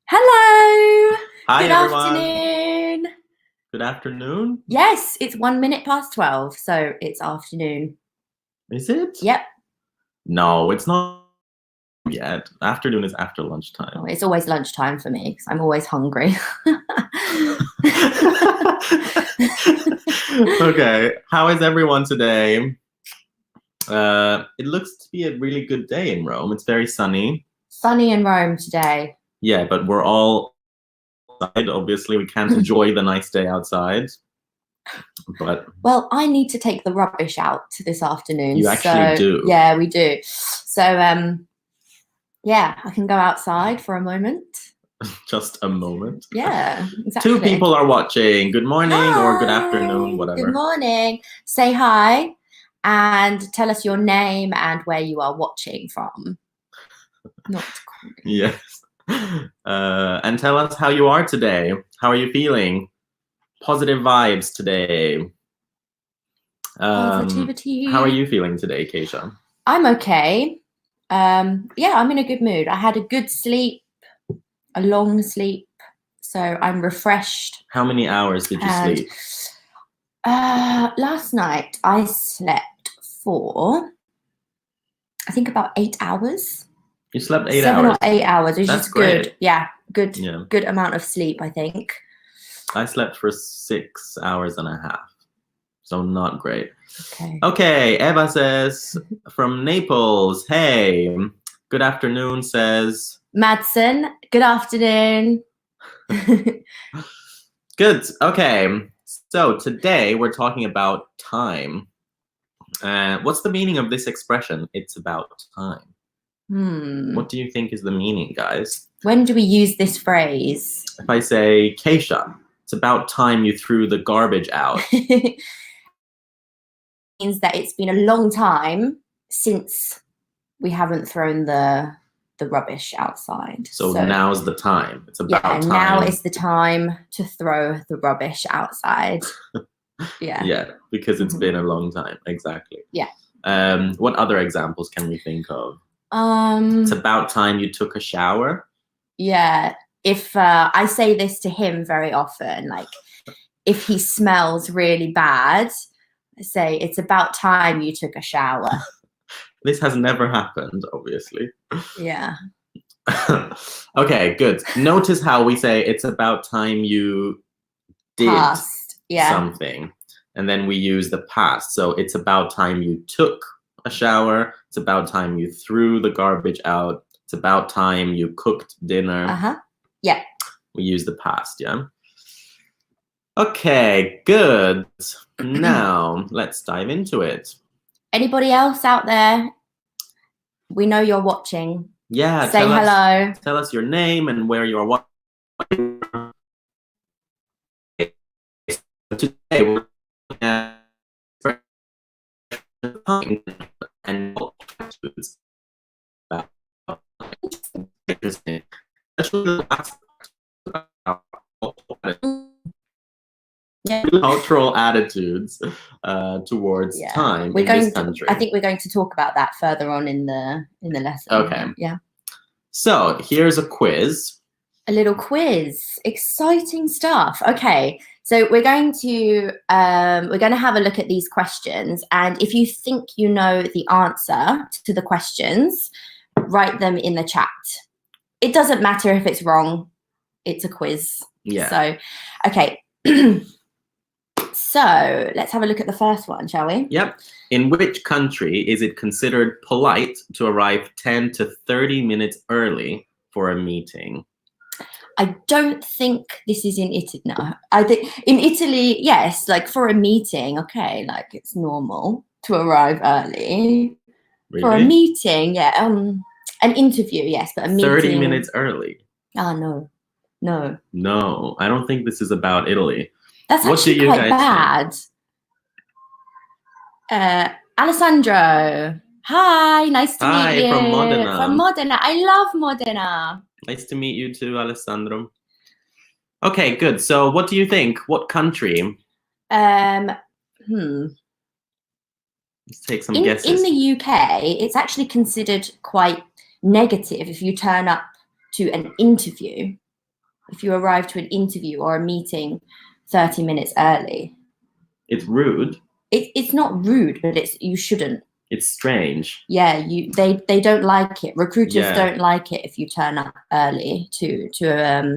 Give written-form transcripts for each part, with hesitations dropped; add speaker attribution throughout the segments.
Speaker 1: Hello.
Speaker 2: Hi,
Speaker 1: Good
Speaker 2: everyone.
Speaker 1: afternoon.
Speaker 2: Good afternoon.
Speaker 1: Yes, it's 1 minute past 12, so it's afternoon.
Speaker 2: Is it?
Speaker 1: Yep.
Speaker 2: No, it's not yet. Afternoon is after lunchtime.
Speaker 1: Oh, it's always lunchtime for me because I'm always hungry.
Speaker 2: Okay, how is everyone today? It looks to be a really good day in Rome. It's very sunny.
Speaker 1: Sunny in Rome today.
Speaker 2: Yeah, but we're all outside. Obviously, we can't enjoy the nice day outside. But
Speaker 1: Well, I need to take the rubbish out this afternoon.
Speaker 2: you actually do.
Speaker 1: Yeah, we do. So, yeah, I can go outside for a moment.
Speaker 2: Just a moment.
Speaker 1: Yeah, exactly.
Speaker 2: 2 people are watching. Good morning or good
Speaker 1: Hi.
Speaker 2: afternoon, whatever.
Speaker 1: Good morning. Say hi and tell us your name and where you are watching from. Not cool.
Speaker 2: Yes. And tell us how you are today. How are you feeling? Positive vibes today.
Speaker 1: Positivity.
Speaker 2: How are you feeling today, Keisha?
Speaker 1: I'm okay. Yeah, I'm in a good mood. I had a good sleep, a long sleep, so I'm refreshed.
Speaker 2: How many hours did you sleep?
Speaker 1: Last night I slept for, I think, about 8 hours.
Speaker 2: You slept 8
Speaker 1: 7
Speaker 2: hours.
Speaker 1: or 8 hours. It was
Speaker 2: That's
Speaker 1: just
Speaker 2: great.
Speaker 1: good. Yeah, good amount of sleep, I think.
Speaker 2: I slept for 6 hours and a half. So not great.
Speaker 1: Okay.
Speaker 2: Okay, Eva says from Naples, hey, good afternoon, says
Speaker 1: Madsen, good afternoon.
Speaker 2: Good. Okay. So today we're talking about time. What's the meaning of this expression? It's about time. What do you think is the meaning, guys?
Speaker 1: When do we use this phrase?
Speaker 2: If I say, Keisha, it's about time you threw the garbage out.
Speaker 1: Means that it's been a long time since we haven't thrown the rubbish outside.
Speaker 2: So now's the time. It's about time.
Speaker 1: Now is the time to throw the rubbish outside. Yeah.
Speaker 2: Yeah, because it's been a long time. Exactly.
Speaker 1: Yeah.
Speaker 2: What other examples can we think of? It's about time you took a shower.
Speaker 1: Yeah. If I say this to him very often, like if he smells really bad, I say, it's about time you took a shower.
Speaker 2: This has never happened, obviously.
Speaker 1: Yeah.
Speaker 2: Okay, good. Notice how we say it's about time you did something. And then we use the past. So it's about time you took a shower. It's about time you threw the garbage out. It's about time you cooked dinner.
Speaker 1: Yeah.
Speaker 2: We use the past, yeah? Okay, good. Now, let's dive into it.
Speaker 1: Anybody else out there? We know you're watching.
Speaker 2: Yeah,
Speaker 1: say hello.
Speaker 2: Tell us your name and where you are watching. Today we're looking at and interesting. Cultural attitudes towards time in this country.
Speaker 1: I think we're going to talk about that further on in the lesson.
Speaker 2: Okay.
Speaker 1: Yeah.
Speaker 2: So here's a quiz.
Speaker 1: A little quiz. Exciting stuff. Okay. So we're going to have a look at these questions, and if you think you know the answer to the questions, write them in the chat. It doesn't matter if it's wrong. It's a quiz.
Speaker 2: Yeah.
Speaker 1: So, okay. So let's have a look at the first one, shall we?
Speaker 2: Yep. In which country is it considered polite to arrive 10 to 30 minutes early for a meeting?
Speaker 1: I don't think this is in Italy. No, I think in Italy, yes, like for a meeting, okay, like it's normal to arrive early.
Speaker 2: Really?
Speaker 1: For a meeting, yeah. An interview, yes, but a meeting.
Speaker 2: 30 minutes early.
Speaker 1: Oh, no.
Speaker 2: No, I don't think this is about Italy.
Speaker 1: That's actually quite bad. Alessandro. Hi, nice to meet you.
Speaker 2: From Modena.
Speaker 1: From Modena. I love Modena.
Speaker 2: Nice to meet you too, Alessandro. Okay, good. So what do you think? What country?
Speaker 1: Let's
Speaker 2: take some guesses.
Speaker 1: In the UK, it's actually considered quite negative if you turn up to an interview if you arrive to an interview or a meeting 30 minutes early?
Speaker 2: It's rude.
Speaker 1: It's not rude, but you shouldn't.
Speaker 2: It's strange.
Speaker 1: Yeah, they don't like it. Recruiters
Speaker 2: Yeah.
Speaker 1: don't like it if you turn up early to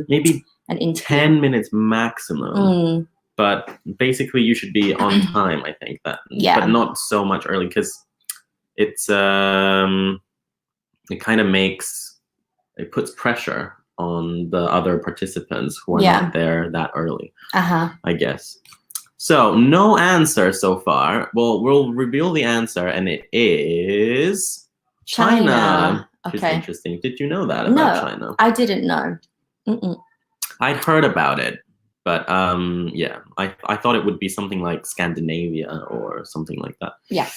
Speaker 2: maybe
Speaker 1: an interview.
Speaker 2: 10 minutes maximum. But basically you should be on time, I think. But not so much early, because it's it kind of it puts pressure on the other participants who are not there that early. I guess. So no answer so far. Well, we'll reveal the answer, and it is China.
Speaker 1: Okay.
Speaker 2: Which is interesting. Did you know that about China?
Speaker 1: I didn't know.
Speaker 2: I'd heard about it, but yeah, I thought it would be something like Scandinavia or something like that.
Speaker 1: Yeah.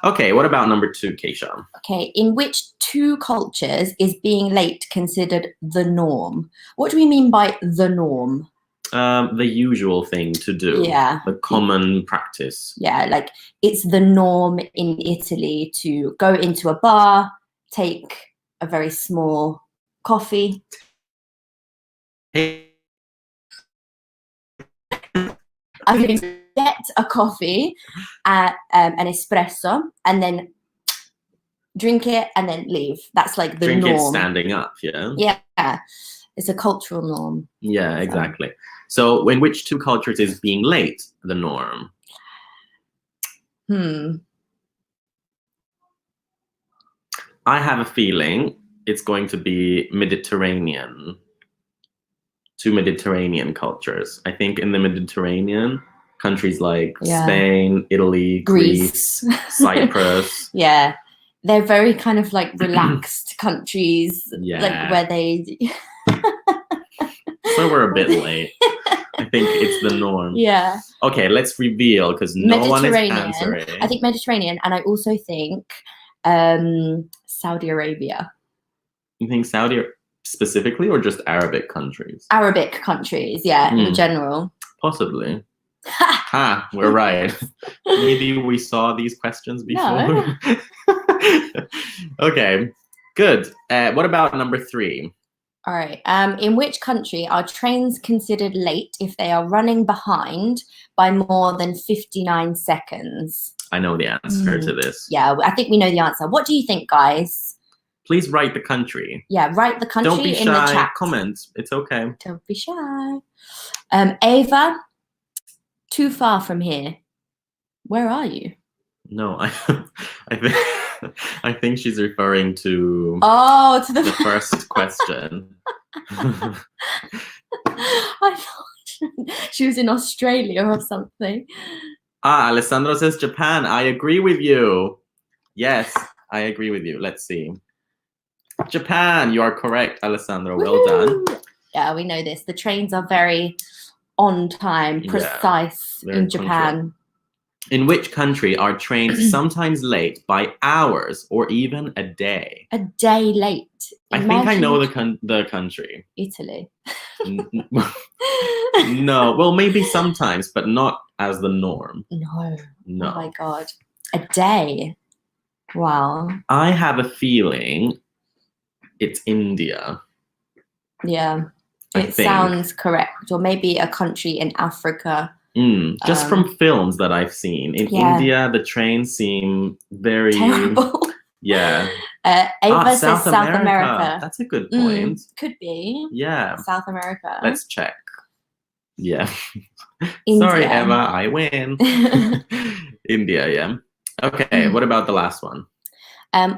Speaker 2: Okay, what about number 2, Keisha?
Speaker 1: Okay, in which 2 cultures is being late considered the norm? What do we mean by the norm?
Speaker 2: The usual thing to do.
Speaker 1: Yeah.
Speaker 2: The common practice.
Speaker 1: Yeah, like it's the norm in Italy to go into a bar, take a very small coffee.
Speaker 2: Hey.
Speaker 1: I'm going to get a coffee, an espresso, and then drink it and then leave. That's like the norm.
Speaker 2: Drink it standing up, yeah?
Speaker 1: Yeah. It's a cultural norm.
Speaker 2: Yeah, exactly. So in which 2 cultures is being late the norm? I have a feeling it's going to be Mediterranean. 2 Mediterranean cultures. I think in the Mediterranean, countries like Spain, Italy, Greece, Cyprus.
Speaker 1: Yeah. They're very kind of like relaxed countries.
Speaker 2: Yeah.
Speaker 1: Like where they...
Speaker 2: So we're a bit late. I think it's the norm.
Speaker 1: Yeah.
Speaker 2: Okay, let's reveal, because no one is answering.
Speaker 1: I think Mediterranean, and I also think Saudi Arabia.
Speaker 2: You think Saudi specifically, or just Arabic countries?
Speaker 1: Arabic countries, yeah, in general.
Speaker 2: Possibly. Ha! We're right. Maybe we saw these questions before.
Speaker 1: No.
Speaker 2: Okay, good. What about number 3?
Speaker 1: All right. In which country are trains considered late if they are running behind by more than 59 seconds?
Speaker 2: I know the answer to this.
Speaker 1: Yeah, I think we know the answer. What do you think, guys?
Speaker 2: Please write the country.
Speaker 1: Yeah, write the country
Speaker 2: Don't be
Speaker 1: in the
Speaker 2: shy.
Speaker 1: chat.
Speaker 2: Comment. It's okay.
Speaker 1: Don't be shy. Ava, too far from here. Where are you?
Speaker 2: No, I think she's referring to
Speaker 1: the
Speaker 2: first question.
Speaker 1: I thought she was in Australia or something.
Speaker 2: Alessandro says Japan. I agree with you. Yes, I agree with you. Let's see. Japan, you are correct, Alessandro. Well done.
Speaker 1: Yeah, we know this. The trains are very on time, precise in Japan.
Speaker 2: Punctual. In which country are trains sometimes late by hours or even a day?
Speaker 1: A day late.
Speaker 2: I think I know the country.
Speaker 1: Italy.
Speaker 2: No, well, maybe sometimes, but not as the norm.
Speaker 1: No.
Speaker 2: No.
Speaker 1: Oh my God. A day. Wow.
Speaker 2: I have a feeling it's India.
Speaker 1: Yeah. It sounds correct. Or maybe a country in Africa.
Speaker 2: Just from films that I've seen. In India, the trains seem very...
Speaker 1: terrible.
Speaker 2: Yeah.
Speaker 1: Ava says South America.
Speaker 2: That's a good point.
Speaker 1: Could be.
Speaker 2: Yeah.
Speaker 1: South America.
Speaker 2: Let's check. Yeah.
Speaker 1: India.
Speaker 2: Sorry, Eva, I win. India, yeah. Okay, what about the last one?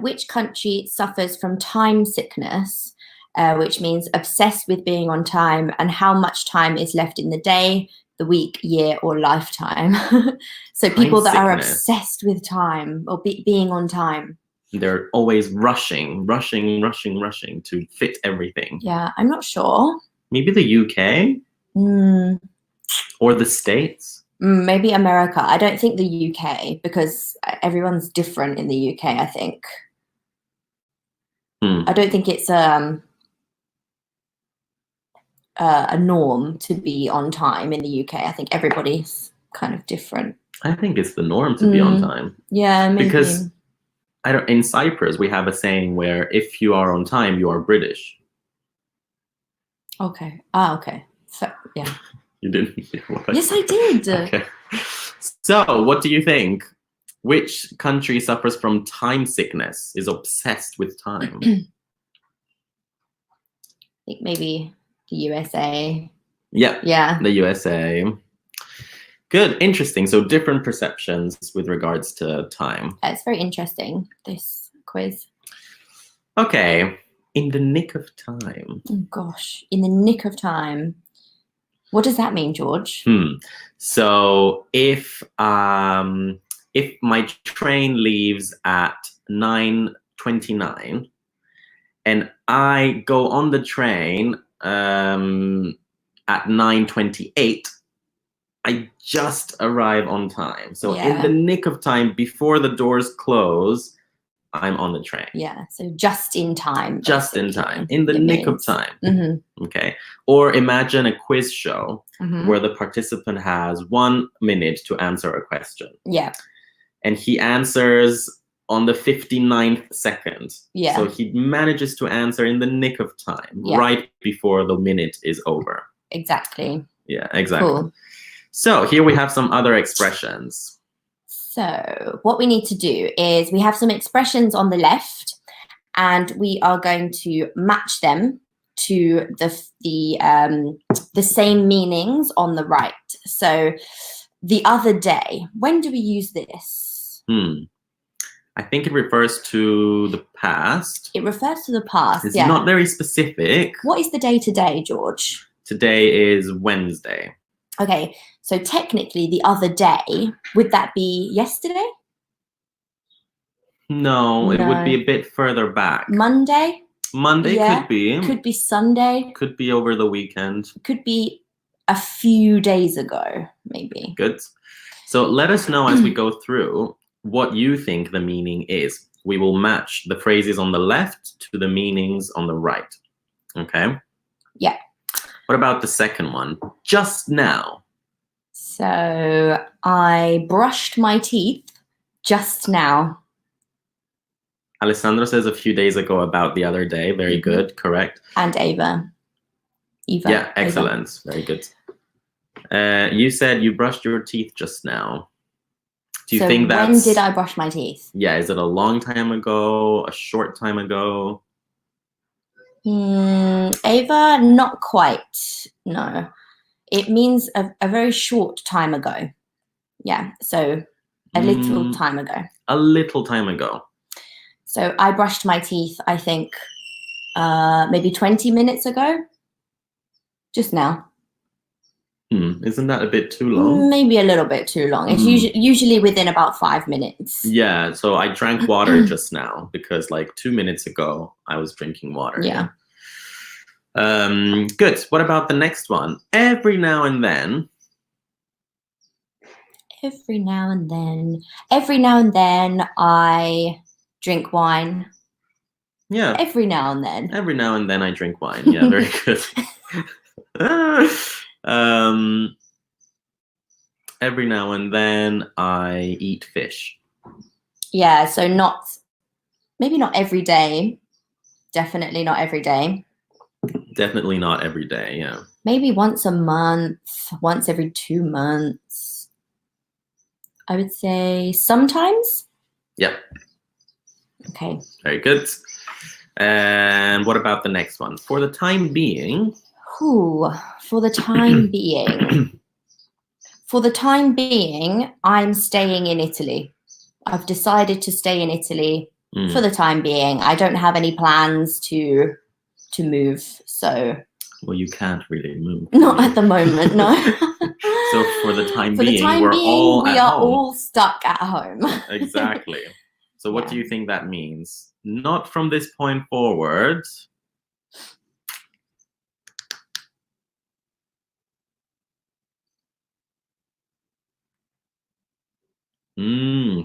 Speaker 1: Which country suffers from time sickness, which means obsessed with being on time and how much time is left in the day, the week, year, or lifetime? So people that are obsessed with time or being on time.
Speaker 2: They're always rushing to fit everything.
Speaker 1: Yeah, I'm not sure.
Speaker 2: Maybe the UK? Or the States?
Speaker 1: Maybe America. I don't think the UK, because everyone's different in the UK, I think. I don't think it's a norm to be on time in the UK. I think everybody's kind of different.
Speaker 2: I think it's the norm to be on time.
Speaker 1: Yeah, maybe.
Speaker 2: Because in Cyprus, we have a saying where if you are on time, you are British.
Speaker 1: Okay. Ah, okay. So, yeah.
Speaker 2: You didn't hear what I
Speaker 1: Yes, I did.
Speaker 2: Okay. So, what do you think? Which country suffers from time sickness, is obsessed with time?
Speaker 1: I think maybe the USA.
Speaker 2: Yeah,
Speaker 1: Yeah.
Speaker 2: the USA. Good, interesting. So different perceptions with regards to time.
Speaker 1: It's very interesting, this quiz.
Speaker 2: Okay, in the nick of time.
Speaker 1: Oh, gosh, in the nick of time. What does that mean, George?
Speaker 2: So if my train leaves at 9:29 and I go on the train at 9:28, I just arrive on time. So in the nick of time, before the doors close, I'm on the train.
Speaker 1: Yeah, so just in time.
Speaker 2: Just in time, in the nick of time. Okay. Or imagine a quiz show where the participant has 1 minute to answer a question.
Speaker 1: Yeah.
Speaker 2: And he answers on the 59th second.
Speaker 1: Yeah.
Speaker 2: So he manages to answer in the nick of time, right before the minute is over.
Speaker 1: Exactly.
Speaker 2: Yeah, exactly.
Speaker 1: Cool.
Speaker 2: So here we have some other expressions.
Speaker 1: So what we need to do is we have some expressions on the left, and we are going to match them to the same meanings on the right. So the other day, when do we use this?
Speaker 2: I think it refers to the past.
Speaker 1: It refers to the past.
Speaker 2: It's not very specific.
Speaker 1: What is the day today, George?
Speaker 2: Today is Wednesday.
Speaker 1: Okay, so technically the other day, would that be yesterday?
Speaker 2: No, it would be a bit further back.
Speaker 1: Monday?
Speaker 2: Monday could be.
Speaker 1: Could be Sunday.
Speaker 2: Could be over the weekend.
Speaker 1: Could be a few days ago, maybe.
Speaker 2: Good. So let us know as we go through what you think the meaning is. We will match the phrases on the left to the meanings on the right. Okay?
Speaker 1: Yeah.
Speaker 2: What about the second one? Just now.
Speaker 1: So I brushed my teeth just now.
Speaker 2: Alessandro says a few days ago about the other day. Very good. Correct.
Speaker 1: And Eva.
Speaker 2: Yeah, excellent. Very good. You said you brushed your teeth just now. Do you think that's...
Speaker 1: when did I brush my teeth?
Speaker 2: Yeah, is it a long time ago? A short time ago?
Speaker 1: Ava, not quite. No. It means a very short time ago. Yeah, so a little time ago.
Speaker 2: A little time ago.
Speaker 1: So I brushed my teeth, I think, maybe 20 minutes ago. Just now.
Speaker 2: Isn't that a bit too long?
Speaker 1: Maybe a little bit too long. It's usually within about 5 minutes.
Speaker 2: Yeah, so I drank water just now because like 2 minutes ago I was drinking water.
Speaker 1: Yeah.
Speaker 2: Good. What about the next one? Every now and then.
Speaker 1: Every now and then. Every now and then I drink wine.
Speaker 2: Yeah.
Speaker 1: Every now and then.
Speaker 2: Every now and then I drink wine. Yeah, very good. Every now and then I eat fish.
Speaker 1: Yeah, so maybe not every day. Definitely not every day.
Speaker 2: Definitely not every day, yeah.
Speaker 1: Maybe once a month, once every 2 months. I would say sometimes.
Speaker 2: Yep.
Speaker 1: Okay.
Speaker 2: Very good. And what about the next one? For the time being.
Speaker 1: For the time being. For the time being, I'm staying in Italy. I've decided to stay in Italy for the time being. I don't have any plans to move, so...
Speaker 2: Well, you can't really move.
Speaker 1: Not at the moment, no.
Speaker 2: So for the time
Speaker 1: being, we are all stuck at home.
Speaker 2: Exactly. So what do you think that means? Not from this point forward.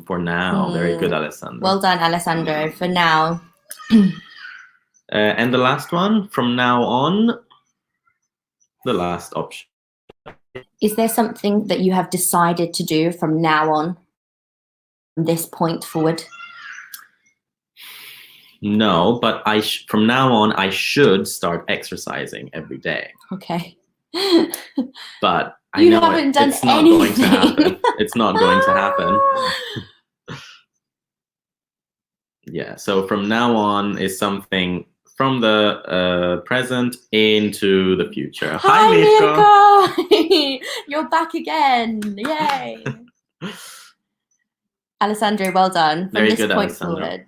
Speaker 2: For now. Very good, Alessandro.
Speaker 1: Well done, Alessandro. For now.
Speaker 2: And the last one, from now on, the last option.
Speaker 1: Is there something that you have decided to do from now on, from this point forward?
Speaker 2: No, but from now on, I should start exercising every day.
Speaker 1: Okay.
Speaker 2: But I
Speaker 1: You
Speaker 2: know
Speaker 1: haven't done
Speaker 2: it's not going to happen.
Speaker 1: anything.
Speaker 2: It's not going to happen. Yeah, so from now on is something from the present into the future.
Speaker 1: Hi,
Speaker 2: Mirko!
Speaker 1: Mirko! You're back again. Yay. Alessandro, well done. From
Speaker 2: Very
Speaker 1: this
Speaker 2: good,
Speaker 1: point
Speaker 2: Alessandro.
Speaker 1: forward.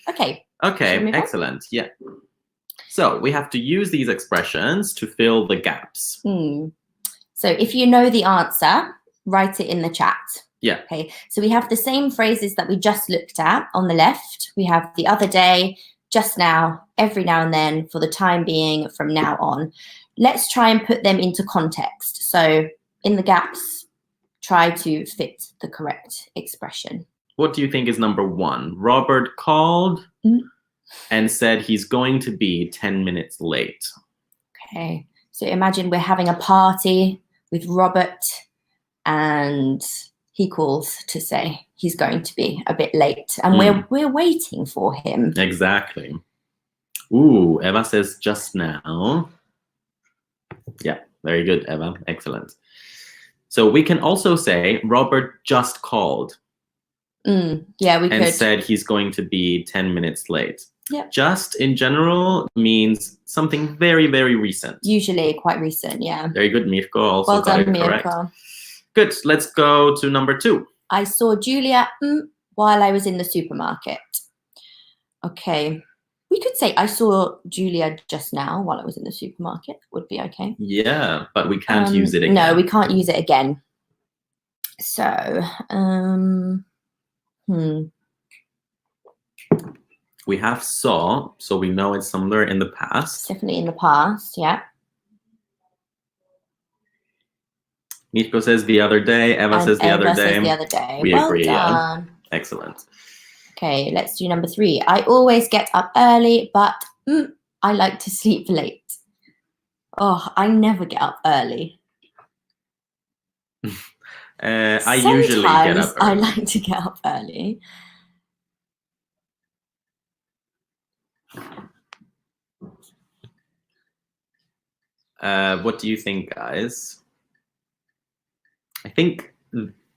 Speaker 1: Okay.
Speaker 2: Okay,
Speaker 1: Shall we move on?
Speaker 2: excellent. Yeah. So we have to use these expressions to fill the gaps.
Speaker 1: So if you know the answer, write it in the chat.
Speaker 2: Yeah.
Speaker 1: Okay. So we have the same phrases that we just looked at on the left. We have the other day, just now, every now and then, for the time being, from now on. Let's try and put them into context. So in the gaps, try to fit the correct expression.
Speaker 2: What do you think is number 1? Robert called and said he's going to be 10 minutes late.
Speaker 1: Okay. So imagine we're having a party with Robert and he calls to say he's going to be a bit late and we're waiting for him.
Speaker 2: Exactly. Ooh, Eva says just now. Yeah, very good, Eva. Excellent. So we can also say Robert just called.
Speaker 1: Yeah, we could.
Speaker 2: And said he's going to be 10 minutes late.
Speaker 1: Yep.
Speaker 2: Just in general means something very, very recent.
Speaker 1: Usually quite recent, yeah.
Speaker 2: Very good, Mirko. Also
Speaker 1: well done,
Speaker 2: correct.
Speaker 1: Mirko.
Speaker 2: Good. Let's go to number 2.
Speaker 1: I saw Julia while I was in the supermarket. Okay. We could say I saw Julia just now while I was in the supermarket. Would be okay.
Speaker 2: Yeah, but we can't use it again.
Speaker 1: No, we can't use it again. So,
Speaker 2: We have saw, so we know it's somewhere in the past.
Speaker 1: Definitely in the past, yeah.
Speaker 2: Mirko says the other day. Eva says the other day.
Speaker 1: Says the other day.
Speaker 2: We agree,
Speaker 1: done.
Speaker 2: Yeah. Excellent.
Speaker 1: Okay, let's do number 3. I always get up early, but I like to sleep late. Oh, I never get up early.
Speaker 2: I usually get up early.
Speaker 1: I like to get up early.
Speaker 2: What do you think, guys? I think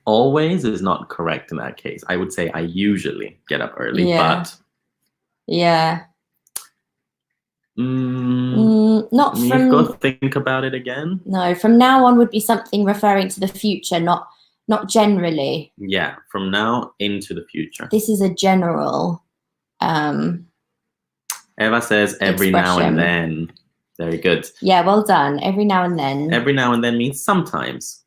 Speaker 2: always is not correct in that case. I would say I usually get up early, but
Speaker 1: yeah.
Speaker 2: Not from. Go think about it again.
Speaker 1: No, from now on would be something referring to the future, not generally.
Speaker 2: Yeah, from now into the future.
Speaker 1: This is a general.
Speaker 2: Eva says every now and then. Very good.
Speaker 1: Yeah, well done. Every now and then.
Speaker 2: Every now and then means sometimes.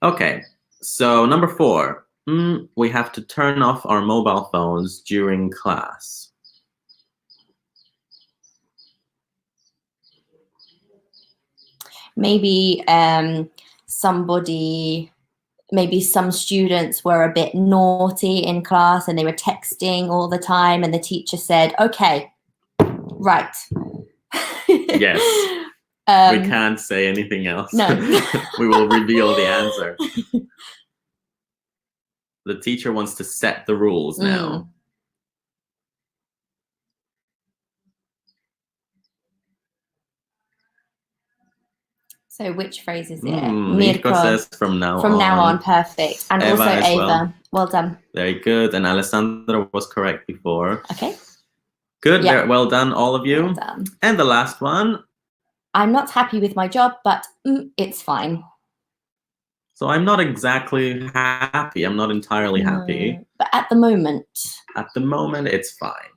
Speaker 2: Okay, so number 4. We have to turn off our mobile phones during class.
Speaker 1: Maybe maybe some students were a bit naughty in class and they were texting all the time and the teacher said, okay, right.
Speaker 2: Yes. We can't say anything else.
Speaker 1: No.
Speaker 2: We will reveal the answer. The teacher wants to set the rules now.
Speaker 1: So which phrase is it?
Speaker 2: Mirko says from now on.
Speaker 1: From now on, perfect. And
Speaker 2: Eva
Speaker 1: also Eva. Well done.
Speaker 2: Very good. And Alessandro was correct before.
Speaker 1: Okay.
Speaker 2: Good. Yep. Well done, all of you.
Speaker 1: Well done.
Speaker 2: And the last one.
Speaker 1: I'm not happy with my job, but it's fine.
Speaker 2: So I'm not exactly happy. I'm not entirely happy.
Speaker 1: But at the moment.
Speaker 2: At the moment, it's fine.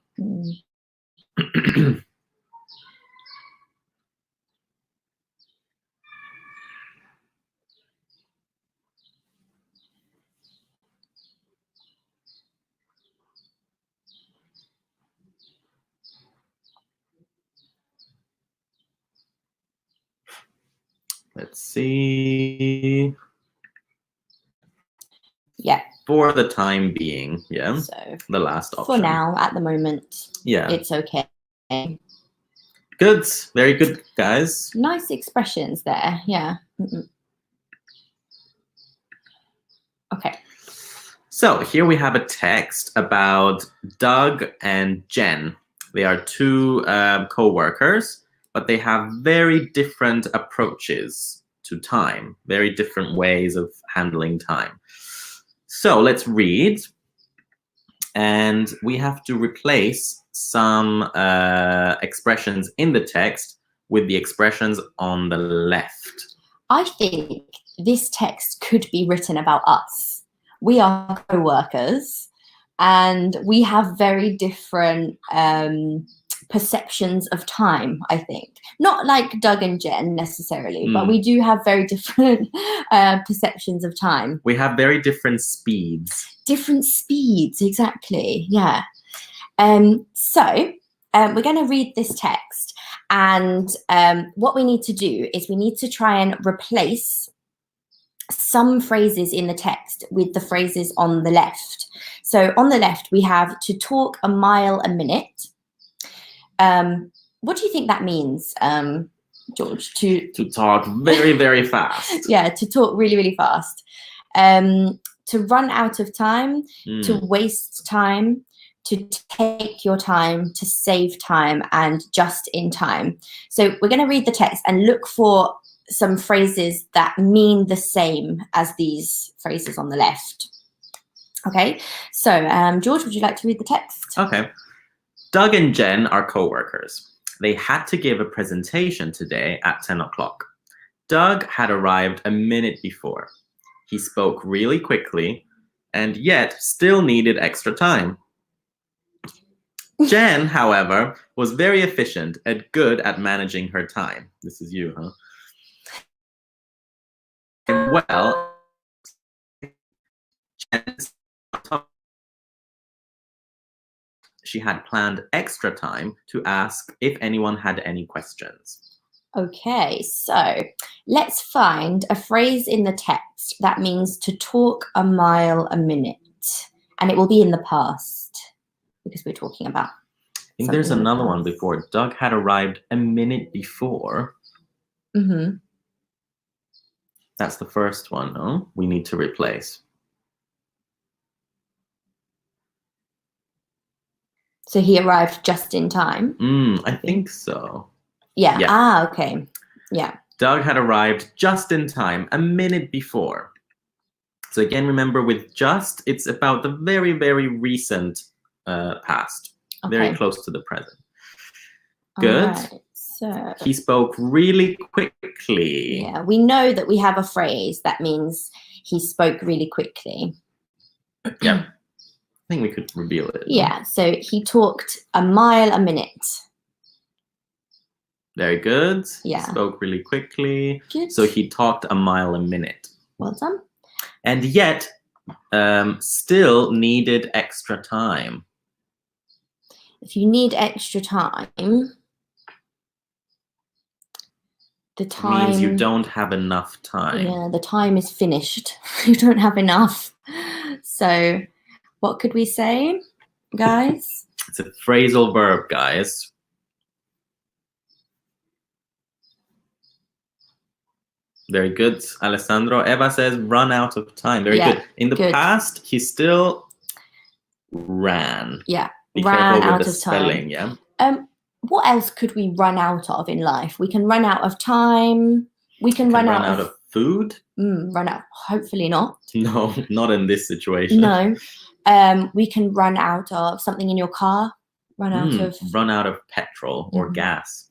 Speaker 2: Let's see.
Speaker 1: Yeah.
Speaker 2: For the time being, yeah.
Speaker 1: So
Speaker 2: the last option.
Speaker 1: For now, at the moment,
Speaker 2: yeah,
Speaker 1: it's okay.
Speaker 2: Good. Very good, guys.
Speaker 1: Nice expressions there. Yeah. Okay.
Speaker 2: So here we have a text about Doug and Jen. They are two co-workers, but they have very different approaches to time, very different ways of handling time. So let's read. And we have to replace some expressions in the text with the expressions on the left.
Speaker 1: I think this text could be written about us. We are co-workers and we have very different perceptions of time, I think. Not like Doug and Jen necessarily, but we do have very different perceptions of time.
Speaker 2: We have very different speeds.
Speaker 1: Different speeds, exactly, yeah. So we're going to read this text, and what we need to do is we need to try and replace some phrases in the text with the phrases on the left. So on the left, we have to talk a mile a minute. What do you think that means, George? To
Speaker 2: talk very, very fast.
Speaker 1: Yeah, to talk really, really fast. To run out of time, to waste time, to take your time, to save time, and just in time. So we're going to read the text and look for some phrases that mean the same as these phrases on the left. Okay, so George, would you like to read the text?
Speaker 2: Okay. Doug and Jen are co-workers. They had to give a presentation today at 10 o'clock. Doug had arrived a minute before. He spoke really quickly and yet still needed extra time. Jen, however, was very efficient and good at managing her time. This is you, huh? And well, she had planned extra time to ask if anyone had any questions.
Speaker 1: Okay, so let's find a phrase in the text that means to talk a mile a minute. And it will be in the past because we're talking about.
Speaker 2: I think there's another one before. Doug had arrived a minute before.
Speaker 1: Mm-hmm.
Speaker 2: That's the first one, no? We need to replace.
Speaker 1: So he arrived just in time?
Speaker 2: I think so.
Speaker 1: Yeah. Ah, okay. Yeah.
Speaker 2: Doug had arrived just in time, a minute before. So again, remember with just, it's about the very, very recent past. Okay. Very close to the present. Good.
Speaker 1: Right, so
Speaker 2: he spoke really quickly.
Speaker 1: Yeah, we know that we have a phrase that means he spoke really quickly.
Speaker 2: Yeah. I think we could reveal it.
Speaker 1: Yeah, so he talked a mile a minute.
Speaker 2: Very good.
Speaker 1: Yeah.
Speaker 2: He spoke really quickly.
Speaker 1: Good.
Speaker 2: So he talked a mile a minute.
Speaker 1: Well done.
Speaker 2: And yet, still needed extra time.
Speaker 1: If you need extra time, the time
Speaker 2: means you don't have enough time.
Speaker 1: Yeah, the time is finished. You don't have enough. So what could we say, guys?
Speaker 2: It's a phrasal verb, guys. Very good, Alessandro. Eva says run out of time. Very good. In the past, he still ran.
Speaker 1: Yeah,
Speaker 2: Be
Speaker 1: ran
Speaker 2: careful
Speaker 1: out
Speaker 2: with the
Speaker 1: of
Speaker 2: spelling,
Speaker 1: time.
Speaker 2: Yeah.
Speaker 1: What else could we run out of in life? We can run out of time. We can run out
Speaker 2: of food.
Speaker 1: Run out. Hopefully not.
Speaker 2: No, not in this situation.
Speaker 1: No. We can run out of something in your car. Run out of
Speaker 2: petrol or gas.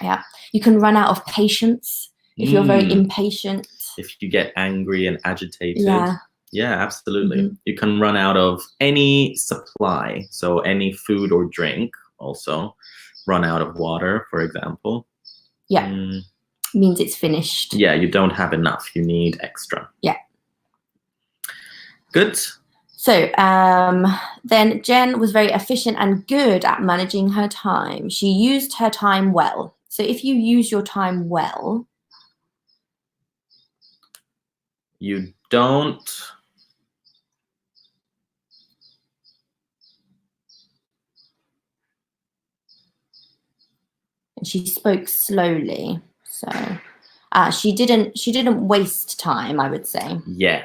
Speaker 1: Yeah. You can run out of patience if you're very impatient.
Speaker 2: If you get angry and agitated.
Speaker 1: Yeah.
Speaker 2: Yeah, absolutely. You can run out of any supply. So any food or drink also. Run out of water, for example.
Speaker 1: Yeah. Means it's finished.
Speaker 2: Yeah, you don't have enough. You need extra.
Speaker 1: Yeah.
Speaker 2: Good.
Speaker 1: So then Jen was very efficient and good at managing her time. She used her time well. So if you use your time well,
Speaker 2: you don't
Speaker 1: and she spoke slowly. So she didn't waste time, I would say.
Speaker 2: Yeah.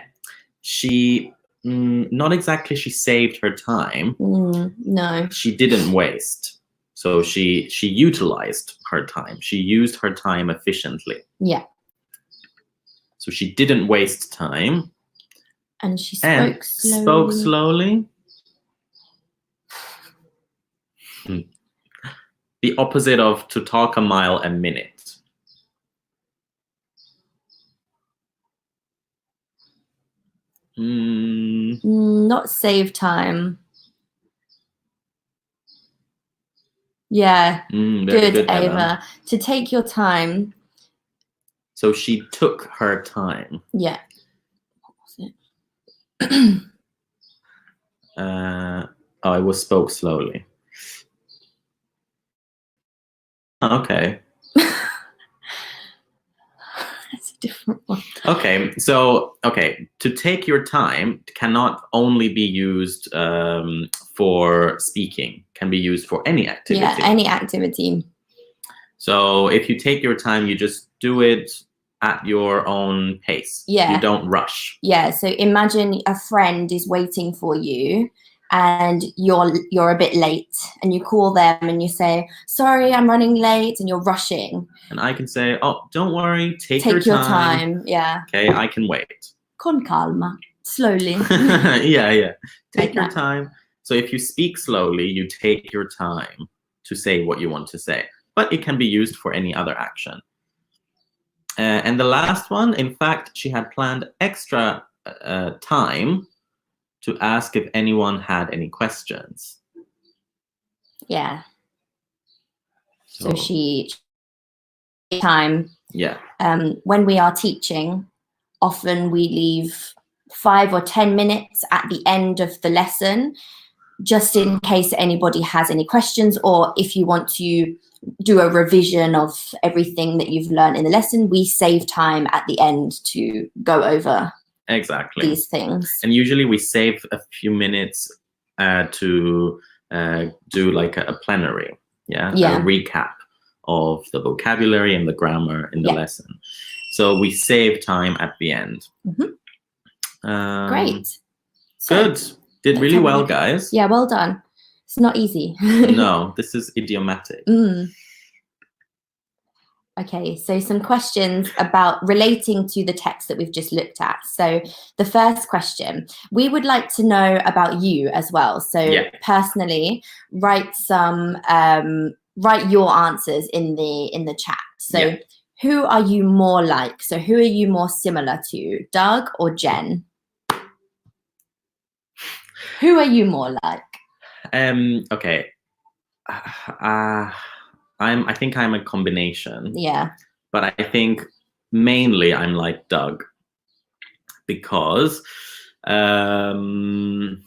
Speaker 2: She Not exactly she saved her time.
Speaker 1: No.
Speaker 2: She didn't waste. So she utilized her time. She used her time efficiently.
Speaker 1: Yeah.
Speaker 2: So she didn't waste time.
Speaker 1: And she spoke
Speaker 2: slowly. The opposite of to talk a mile a minute.
Speaker 1: Not save time. Yeah. Good, Ava. To take your time.
Speaker 2: So she took her time.
Speaker 1: Yeah. What was
Speaker 2: it? I was spoke slowly. Okay.
Speaker 1: That's a different one.
Speaker 2: Okay, so to take your time cannot only be used for speaking. Can be used for any activity.
Speaker 1: Yeah, any activity.
Speaker 2: So if you take your time, you just do it at your own pace.
Speaker 1: Yeah.
Speaker 2: You don't rush.
Speaker 1: Yeah. So imagine a friend is waiting for you and you're a bit late and you call them and you say, sorry, I'm running late, and you're rushing.
Speaker 2: And I can say, oh, don't worry, take
Speaker 1: your time. Yeah.
Speaker 2: Okay, I can wait.
Speaker 1: Con calma. Slowly.
Speaker 2: Yeah. Take your time. So if you speak slowly, you take your time to say what you want to say. But it can be used for any other action. And the last one, in fact, she had planned extra time to ask if anyone had any questions.
Speaker 1: Yeah. So she time.
Speaker 2: Yeah.
Speaker 1: When we are teaching, often we leave 5 or 10 minutes at the end of the lesson, just in case anybody has any questions, or if you want to do a revision of everything that you've learned in the lesson, we save time at the end to go over these things.
Speaker 2: And usually we save a few minutes to do like a plenary, a recap of the vocabulary and the grammar in the lesson. So we save time at the end.
Speaker 1: Great.
Speaker 2: Good. Did really well, guys.
Speaker 1: Yeah, well done. It's not easy.
Speaker 2: No, this is idiomatic.
Speaker 1: Okay, so some questions about relating to the text that we've just looked at. So the first question, we would like to know about you as well. So personally, write your answers in the chat. So who are you more like? So who are you more similar to, Doug or Jen? Who are you more like?
Speaker 2: Okay. I think I'm a combination.
Speaker 1: Yeah.
Speaker 2: But I think mainly I'm like Doug because I'm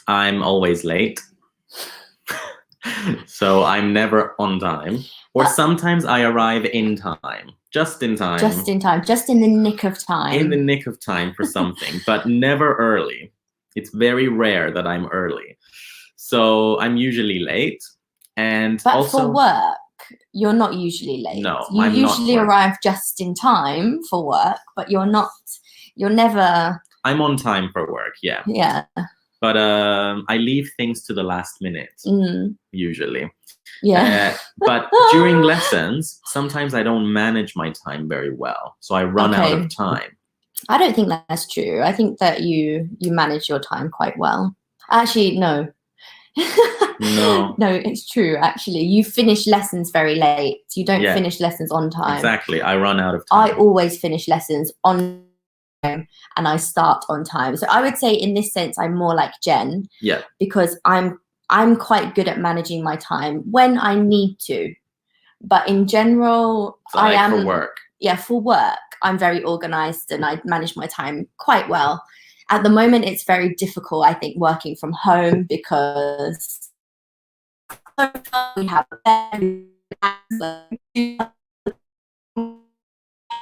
Speaker 2: always late. So I'm never on time. Or sometimes I arrive in time. Just in time.
Speaker 1: Just in time. Just in the nick of time.
Speaker 2: In the nick of time for something, but never early. It's very rare that I'm early. So I'm usually late. But also,
Speaker 1: for work, you're not usually late.
Speaker 2: No,
Speaker 1: you
Speaker 2: I'm
Speaker 1: usually
Speaker 2: not
Speaker 1: arrive just in time for work, but you're never.
Speaker 2: I'm on time for work, yeah.
Speaker 1: Yeah.
Speaker 2: But I leave things to the last minute, usually.
Speaker 1: Yeah.
Speaker 2: But during lessons, sometimes I don't manage my time very well. So I run out of time.
Speaker 1: I don't think that's true. I think that you manage your time quite well. Actually, no.
Speaker 2: No,
Speaker 1: it's true. Actually, you finish lessons very late. You don't finish lessons on time.
Speaker 2: Exactly. I run out of time.
Speaker 1: I always finish lessons on time and I start on time. So I would say in this sense, I'm more like Jen.
Speaker 2: Yeah.
Speaker 1: Because I'm quite good at managing my time when I need to. But in general,
Speaker 2: so I am for work.
Speaker 1: Yeah, for work, I'm very organized and I manage my time quite well. At the moment, it's very difficult, I think, working from home because we have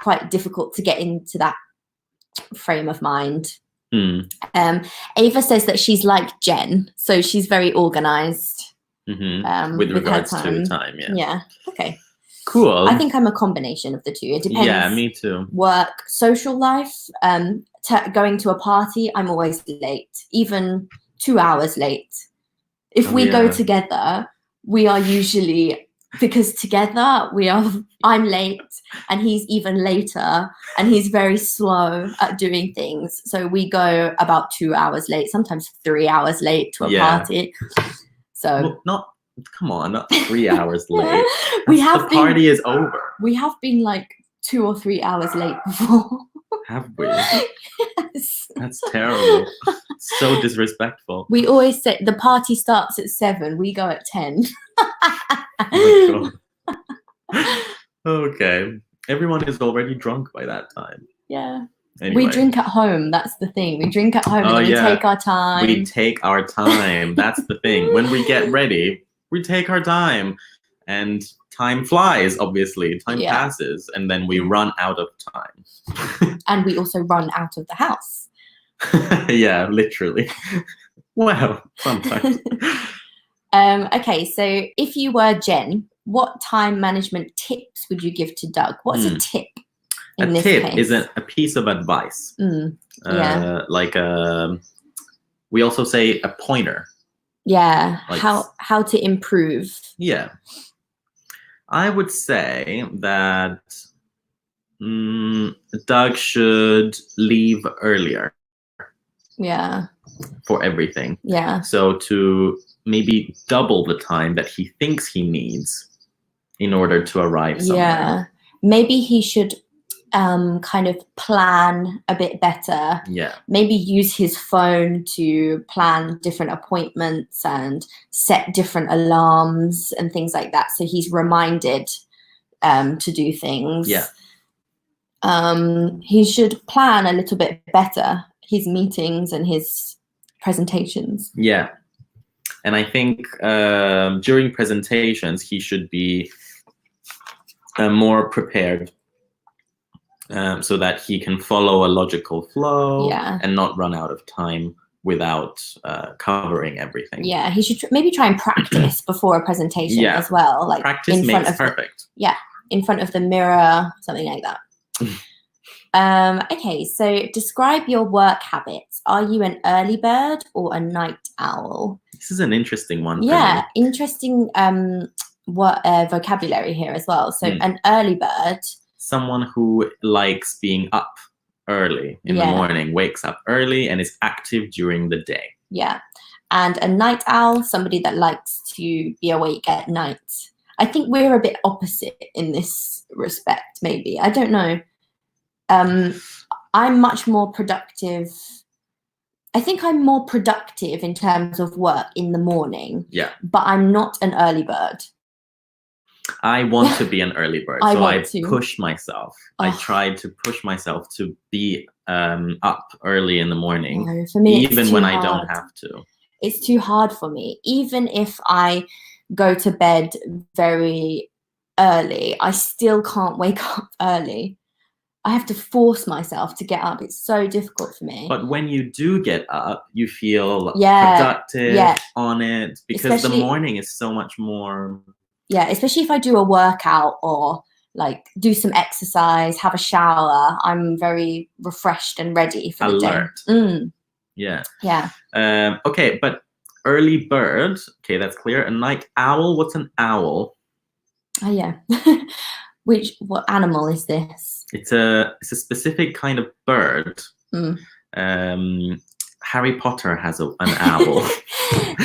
Speaker 1: quite difficult to get into that frame of mind. Ava says that she's like Jen, so she's very organized
Speaker 2: with regards to time.
Speaker 1: Yeah. Okay.
Speaker 2: Cool.
Speaker 1: I think I'm a combination of the two. It depends.
Speaker 2: Yeah, me too.
Speaker 1: Work, social life, going to a party, I'm always late, even 2 hours late. If we go together, we are usually, because together I'm late and he's even later and he's very slow at doing things. So we go about 2 hours late, sometimes 3 hours late to a party. So
Speaker 2: come on, not 3 hours late.
Speaker 1: The
Speaker 2: party is over.
Speaker 1: We have been like 2 or 3 hours late before. Have we?
Speaker 2: Yes. That's terrible. So disrespectful.
Speaker 1: We always say the party starts at 7, we go at 10.
Speaker 2: Oh my God. Okay. Everyone is already drunk by that time.
Speaker 1: Yeah. Anyway. We drink at home. That's the thing. We drink at home and we take our time.
Speaker 2: We take our time. That's the thing. When we get ready, we take our time. And time flies, obviously. Time passes. And then we run out of time.
Speaker 1: And we also run out of the house.
Speaker 2: Yeah, literally. Well, sometimes.
Speaker 1: Okay, so if you were Jen, what time management tips would you give to Doug? What's a tip in this case? A tip
Speaker 2: is a piece of advice. Like we also say a pointer.
Speaker 1: Yeah, like, how to improve.
Speaker 2: Yeah. I would say that Doug should leave earlier.
Speaker 1: Yeah.
Speaker 2: For everything.
Speaker 1: Yeah.
Speaker 2: So to maybe double the time that he thinks he needs in order to arrive somewhere.
Speaker 1: Yeah. Maybe he should kind of plan a bit better.
Speaker 2: Yeah.
Speaker 1: Maybe use his phone to plan different appointments and set different alarms and things like that. So he's reminded to do things.
Speaker 2: Yeah.
Speaker 1: He should plan a little bit better his meetings and his presentations.
Speaker 2: Yeah. And I think during presentations, he should be more prepared. So that he can follow a logical flow and not run out of time without covering everything.
Speaker 1: Yeah, he should maybe try and practice before a presentation as well. Like
Speaker 2: practice makes perfect.
Speaker 1: In front of the mirror, something like that. Okay, so describe your work habits. Are you an early bird or a night owl?
Speaker 2: This is an interesting one.
Speaker 1: Yeah, interesting vocabulary here as well. So an early bird.
Speaker 2: Someone who likes being up early in the morning, wakes up early and is active during the day.
Speaker 1: Yeah. And a night owl, somebody that likes to be awake at night. I think we're a bit opposite in this respect, maybe. I don't know. I'm much more productive. I think I'm more productive in terms of work in the morning.
Speaker 2: Yeah.
Speaker 1: But I'm not an early bird.
Speaker 2: I want to be an early bird, so I push myself. I tried to push myself to be up early in the morning,
Speaker 1: no, for me,
Speaker 2: even when I don't have to.
Speaker 1: It's too hard for me. Even if I go to bed very early, I still can't wake up early. I have to force myself to get up. It's so difficult for me.
Speaker 2: But when you do get up, you feel productive on it, because the morning is so much more...
Speaker 1: Yeah, especially if I do a workout or like do some exercise, have a shower, I'm very refreshed and ready for the day.
Speaker 2: Yeah.
Speaker 1: Yeah.
Speaker 2: Okay, but early bird, okay, that's clear. A night owl, what's an owl?
Speaker 1: Oh yeah. What animal is this?
Speaker 2: It's a specific kind of bird. Harry Potter has an owl.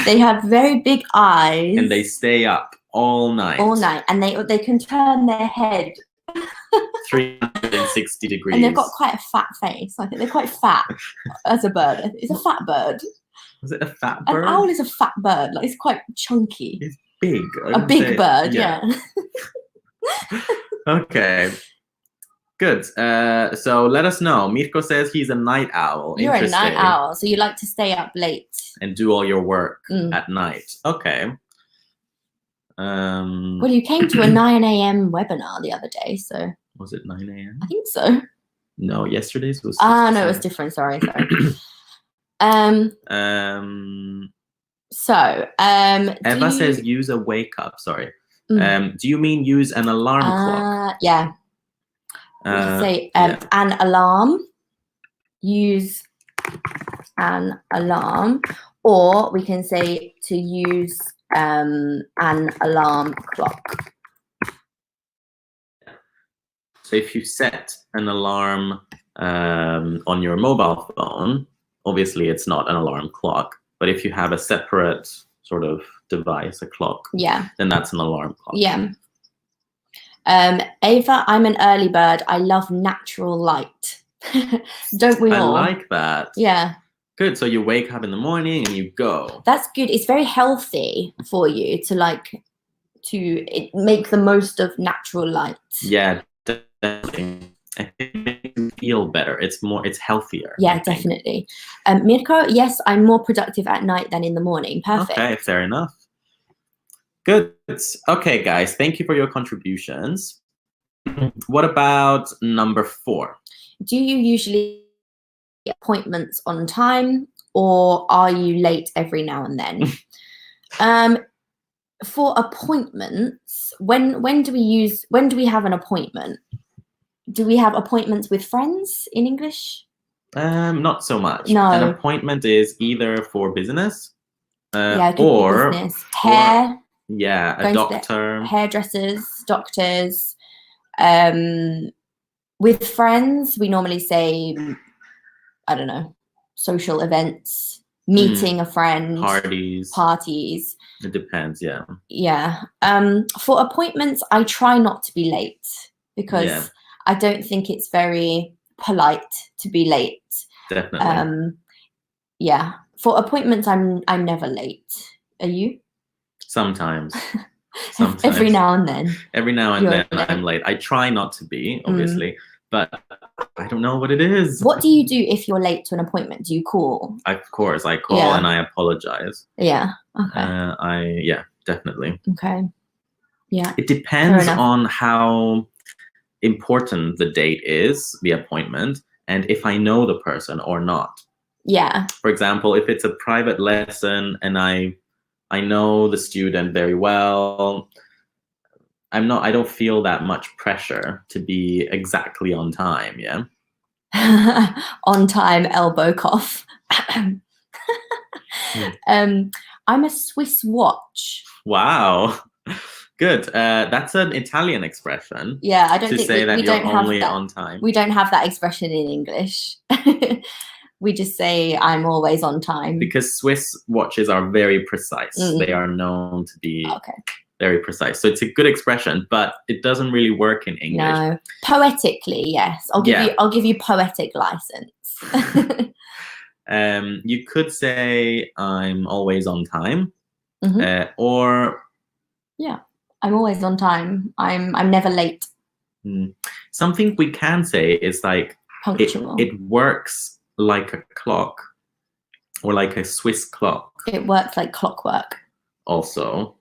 Speaker 1: They have very big eyes.
Speaker 2: And they stay up all night.
Speaker 1: All night. And they can turn their head
Speaker 2: 360 degrees.
Speaker 1: And they've got quite a fat face. I think they're quite fat as a bird. It's a fat bird.
Speaker 2: Is it a fat bird?
Speaker 1: An owl is a fat bird. Like, it's quite chunky.
Speaker 2: It's big.
Speaker 1: A big bird, yeah.
Speaker 2: Okay. Good. So let us know. Mirko says he's a night owl.
Speaker 1: You're a night owl, so you like to stay up late.
Speaker 2: And do all your work at night. Okay.
Speaker 1: Well, you came to a 9 a.m. webinar the other day, so...
Speaker 2: Was it 9 a.m.?
Speaker 1: I think so.
Speaker 2: No, yesterday's was...
Speaker 1: no, it was different. Sorry. So,
Speaker 2: Eva says use a wake up. Sorry. Do you mean use an alarm clock?
Speaker 1: Yeah. We could say
Speaker 2: yeah.
Speaker 1: an alarm. Use an alarm, or we can say to use an alarm clock.
Speaker 2: So if you set an alarm on your mobile phone, obviously it's not an alarm clock. But if you have a separate sort of device, a clock, then that's an alarm clock.
Speaker 1: Yeah. Ava, I'm an early bird. I love natural light. Don't we all?
Speaker 2: I like that.
Speaker 1: Yeah.
Speaker 2: Good. So you wake up in the morning and you go.
Speaker 1: That's good. It's very healthy for you to make the most of natural light.
Speaker 2: Yeah, definitely. It makes you feel better. It's healthier.
Speaker 1: Yeah, definitely. Mirko, yes, I'm more productive at night than in the morning. Perfect.
Speaker 2: Okay, fair enough. Good. Okay, guys, thank you for your contributions. What about number 4?
Speaker 1: Do you usually get appointments on time, or are you late every now and then? For appointments, when do we have an appointment? Do we have appointments with friends in English?
Speaker 2: Not so much.
Speaker 1: No.
Speaker 2: An appointment is either for business
Speaker 1: it could
Speaker 2: or
Speaker 1: be business. Hair.
Speaker 2: Yeah, a doctor.
Speaker 1: Hairdressers, doctors. With friends, we normally say, I don't know, social events, meeting a friend. Parties.
Speaker 2: It depends, yeah.
Speaker 1: Yeah. For appointments, I try not to be late because I don't think it's very polite to be late.
Speaker 2: Definitely.
Speaker 1: Yeah. For appointments, I'm never late. Are you?
Speaker 2: Sometimes.
Speaker 1: Every now and then.
Speaker 2: Every now and then I'm late. I try not to be, obviously, but I don't know what it is.
Speaker 1: What do you do if you're late to an appointment? Do you call?
Speaker 2: Of course, I call and I apologize.
Speaker 1: Yeah. Okay.
Speaker 2: Yeah, definitely.
Speaker 1: Okay. Yeah.
Speaker 2: It depends on how important the date is, the appointment, and if I know the person or not.
Speaker 1: Yeah.
Speaker 2: For example, if it's a private lesson and I know the student very well, I don't feel that much pressure to be exactly on time, yeah?
Speaker 1: On time, elbow cough. I'm a Swiss watch.
Speaker 2: Wow. Good. That's an Italian expression.
Speaker 1: Yeah, I don't
Speaker 2: think
Speaker 1: we
Speaker 2: you're
Speaker 1: don't have
Speaker 2: only
Speaker 1: that
Speaker 2: on time.
Speaker 1: We don't have that expression in English. We just say I'm always on time.
Speaker 2: Because Swiss watches are very precise. They are known to be very precise. So it's a good expression, but it doesn't really work in English.
Speaker 1: No. Poetically, yes. I'll give you poetic license.
Speaker 2: You could say I'm always on time. Or
Speaker 1: I'm always on time. I'm never late.
Speaker 2: Something we can say is like
Speaker 1: punctual.
Speaker 2: It works like a clock, or like a Swiss clock.
Speaker 1: It works like clockwork.
Speaker 2: Also,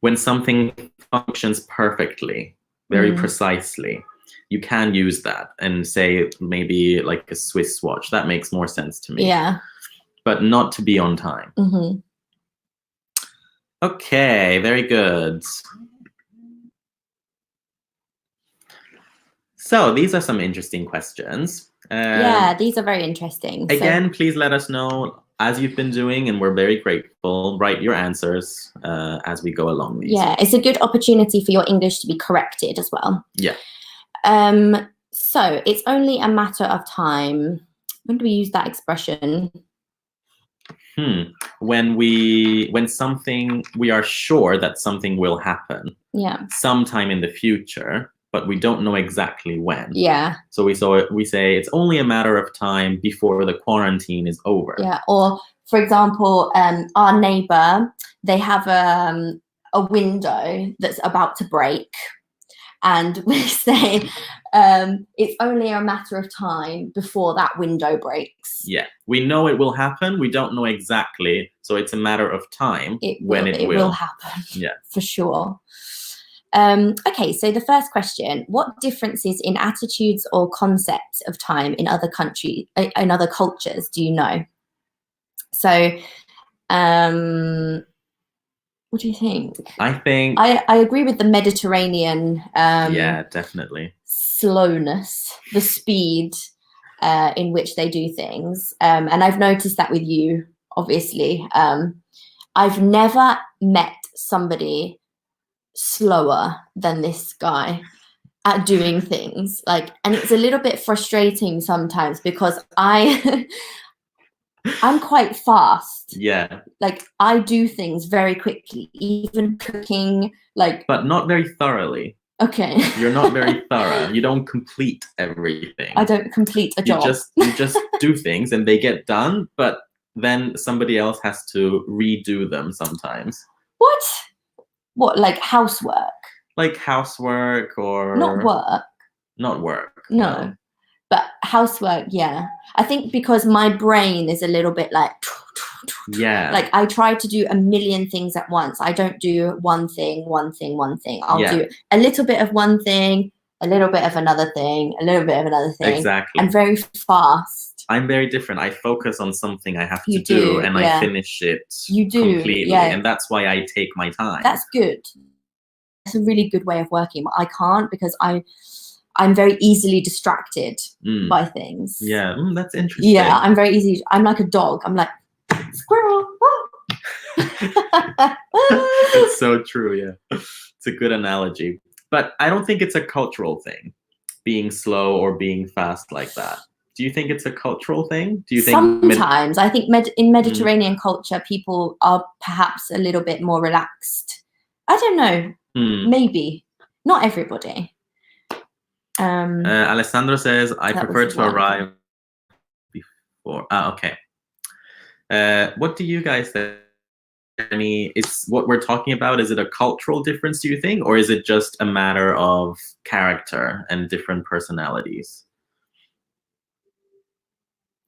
Speaker 2: when something functions perfectly, very precisely, you can use that and say maybe like a Swiss watch. That makes more sense to me.
Speaker 1: Yeah.
Speaker 2: But not to be on time. Okay, very good. So these are some interesting questions.
Speaker 1: Yeah, these are very interesting.
Speaker 2: Again, please let us know, as you've been doing, and we're very grateful. Write your answers as we go along these.
Speaker 1: Yeah, it's a good opportunity for your English to be corrected as well.
Speaker 2: Yeah.
Speaker 1: So it's only a matter of time. When do we use that expression?
Speaker 2: When we are sure that something will happen.
Speaker 1: Yeah.
Speaker 2: Sometime in the future, but we don't know exactly when.
Speaker 1: Yeah.
Speaker 2: So we say it's only a matter of time before the quarantine is over.
Speaker 1: Yeah. Or for example, our neighbor, they have a window that's about to break. And we say it's only a matter of time before that window breaks.
Speaker 2: Yeah, we know it will happen. We don't know exactly. So it's a matter of time when it will
Speaker 1: happen.
Speaker 2: Yeah,
Speaker 1: for sure. Okay, so the first question, what differences in attitudes or concepts of time in other countries, in other cultures do you know? So What do you think?
Speaker 2: I think
Speaker 1: I agree with the Mediterranean
Speaker 2: yeah, definitely.
Speaker 1: slowness, the speed in which they do things. And I've noticed that with you, obviously. I've never met somebody slower than this guy at doing things. Like, and it's a little bit frustrating sometimes because I'm quite fast.
Speaker 2: Yeah.
Speaker 1: Like, I do things very quickly, even cooking, like.
Speaker 2: But not very thoroughly.
Speaker 1: Okay.
Speaker 2: You're not very thorough. You don't complete everything.
Speaker 1: I don't complete a job.
Speaker 2: You just do things and they get done, but then somebody else has to redo them sometimes.
Speaker 1: What, like housework?
Speaker 2: Like housework or
Speaker 1: Not work.
Speaker 2: Not work.
Speaker 1: No. But housework, yeah. I think because my brain is a little bit like,
Speaker 2: yeah.
Speaker 1: Like I try to do a million things at once. I don't do one thing. I'll do a little bit of one thing, a little bit of another thing, a little bit of another thing.
Speaker 2: Exactly.
Speaker 1: And very fast.
Speaker 2: I'm very different. I focus on something I have to do and I finish it completely.
Speaker 1: Yeah.
Speaker 2: And that's why I take my time.
Speaker 1: That's good. That's a really good way of working. I can't because I'm very easily distracted by things.
Speaker 2: Yeah, that's interesting.
Speaker 1: Yeah, I'm very easy. I'm like a dog. I'm like, squirrel.
Speaker 2: It's so true, yeah. It's a good analogy. But I don't think it's a cultural thing, being slow or being fast like that. Do you think it's a cultural thing? Do you think
Speaker 1: sometimes I think in Mediterranean culture, people are perhaps a little bit more relaxed. I don't know. Maybe. Not everybody.
Speaker 2: Alessandro says, I prefer to arrive before. Okay. What do you guys think? Is what we're talking about, is it a cultural difference, do you think? Or is it just a matter of character and different personalities?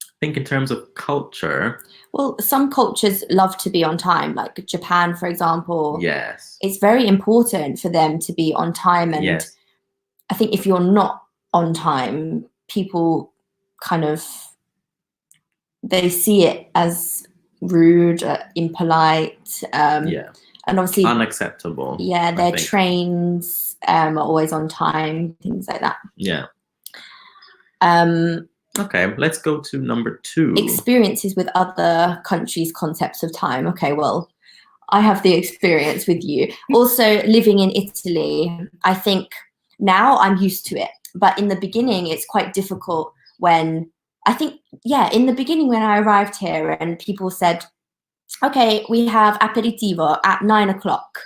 Speaker 2: I think in terms of culture.
Speaker 1: Well, some cultures love to be on time, like Japan, for example.
Speaker 2: Yes.
Speaker 1: It's very important for them to be on time. And
Speaker 2: yes.
Speaker 1: I think if you're not on time, people kind of, they see it as rude, impolite.
Speaker 2: Yeah.
Speaker 1: And obviously
Speaker 2: unacceptable.
Speaker 1: Yeah, their trains are always on time, things like that.
Speaker 2: Yeah. Okay, let's go to number 2.
Speaker 1: Experiences with other countries' concepts of time. Okay, well, I have the experience with you. Also, living in Italy, I think now I'm used to it. But in the beginning, it's quite difficult when, I think, in the beginning when I arrived here and people said, okay, we have aperitivo at 9 o'clock.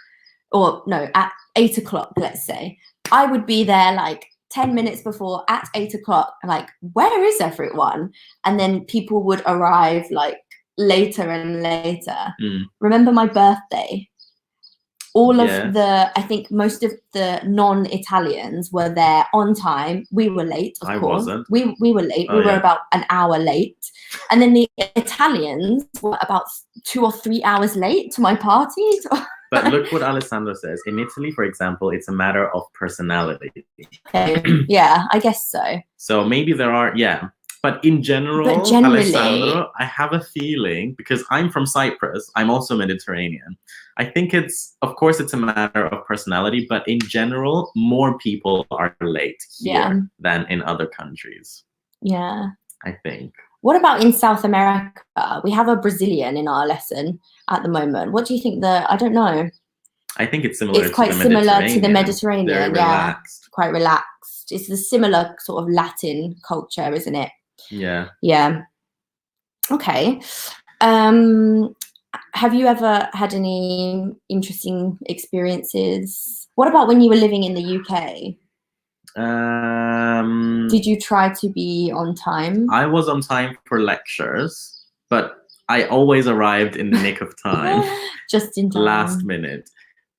Speaker 1: Or no, at 8 o'clock, let's say. I would be there like 10 minutes before at 8 o'clock, like, where is everyone? And then people would arrive like later and later. Remember my birthday? All of I think most of the non-Italians were there on time. We were late, of course.
Speaker 2: Wasn't.
Speaker 1: We were late. We were about an hour late. And then the Italians were about 2 or 3 hours late to my party.
Speaker 2: But look what Alessandro says. In Italy, for example, it's a matter of personality.
Speaker 1: Okay. Yeah, I guess so.
Speaker 2: So maybe there are, But in general, Alessandro, I have a feeling, because I'm from Cyprus, I'm also Mediterranean. I think of course, it's a matter of personality, but in general, more people are late here than in other countries.
Speaker 1: Yeah.
Speaker 2: I think.
Speaker 1: What about in South America? We have a Brazilian in our lesson at the moment. What do you think I don't know.
Speaker 2: I think it's similar.
Speaker 1: It's quite similar to the Mediterranean.
Speaker 2: Very relaxed.
Speaker 1: Quite relaxed. It's a similar sort of Latin culture, isn't it?
Speaker 2: Yeah.
Speaker 1: Yeah. Okay. Have you ever had any interesting experiences? What about when you were living in the UK? Did you try to be on time?
Speaker 2: I was on time for lectures, but I always arrived in the nick of time.
Speaker 1: Just in time.
Speaker 2: Last minute.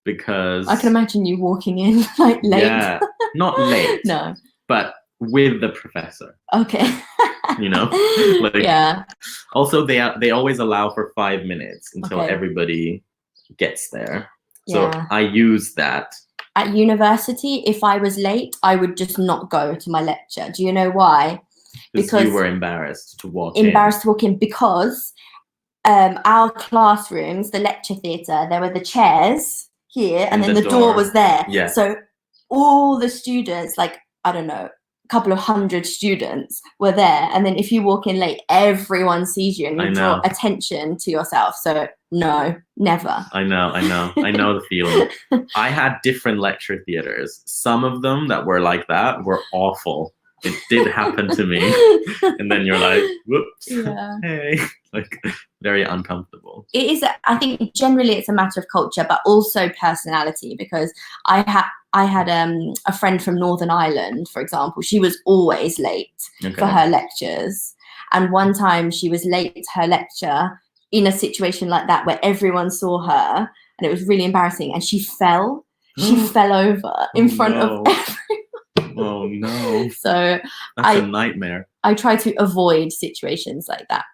Speaker 2: Because
Speaker 1: I can imagine you walking in like late.
Speaker 2: Yeah, not late.
Speaker 1: No.
Speaker 2: But with the professor.
Speaker 1: Okay.
Speaker 2: You know? Like,
Speaker 1: yeah.
Speaker 2: Also, they always allow for 5 minutes until everybody gets there. So I use that.
Speaker 1: At university, if I was late, I would just not go to my lecture. Do you know why?
Speaker 2: Because you were embarrassed to walk in.
Speaker 1: Embarrassed to walk in because our classrooms, the lecture theatre, there were the chairs here, and then the door was there.
Speaker 2: Yeah.
Speaker 1: So all the students, like, I don't know, a couple of hundred students were there. And then if you walk in late, everyone sees you and you draw attention to yourself. So no, never.
Speaker 2: I know the feeling. I had different lecture theatres. Some of them that were like that were awful. It did happen to me. And then you're like, whoops, hey, like very uncomfortable.
Speaker 1: It is, I think generally it's a matter of culture, but also personality, because I had a friend from Northern Ireland, for example. She was always late for her lectures. And one time she was late to her lecture in a situation like that where everyone saw her and it was really embarrassing, and she fell. She fell over in front of everyone.
Speaker 2: Oh no.
Speaker 1: So
Speaker 2: that's a nightmare.
Speaker 1: I try to avoid situations like that.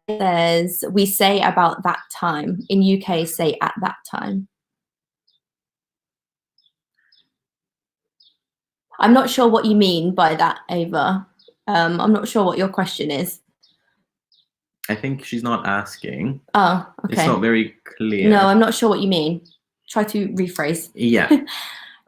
Speaker 1: There's, we say about that time. In UK, say at that time. I'm not sure what you mean by that, Ava. I'm not sure what your question is.
Speaker 2: I think she's not asking.
Speaker 1: Oh, okay.
Speaker 2: It's not very clear.
Speaker 1: No, I'm not sure what you mean. Try to rephrase.
Speaker 2: Yeah.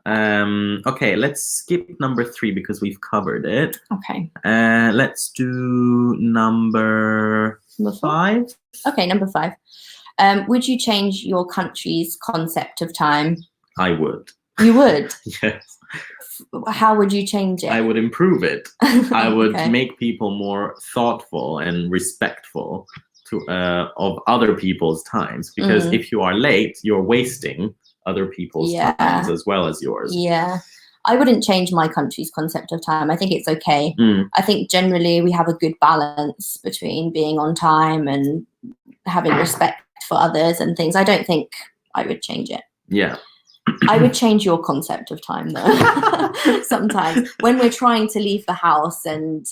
Speaker 2: Okay, let's skip number 3 because we've covered it.
Speaker 1: Okay.
Speaker 2: Let's do number 5.
Speaker 1: Okay, number 5. Would you change your country's concept of time?
Speaker 2: I would.
Speaker 1: You would?
Speaker 2: Yes.
Speaker 1: How would you change it?
Speaker 2: I would improve it. I would make people more thoughtful and respectful of other people's times, because if you are late, you're wasting other people's times as well as yours.
Speaker 1: Yeah. I wouldn't change my country's concept of time. I think it's okay. I think generally we have a good balance between being on time and having respect for others and things. I don't think I would change it.
Speaker 2: Yeah.
Speaker 1: I would change your concept of time though. Sometimes when we're trying to leave the house, and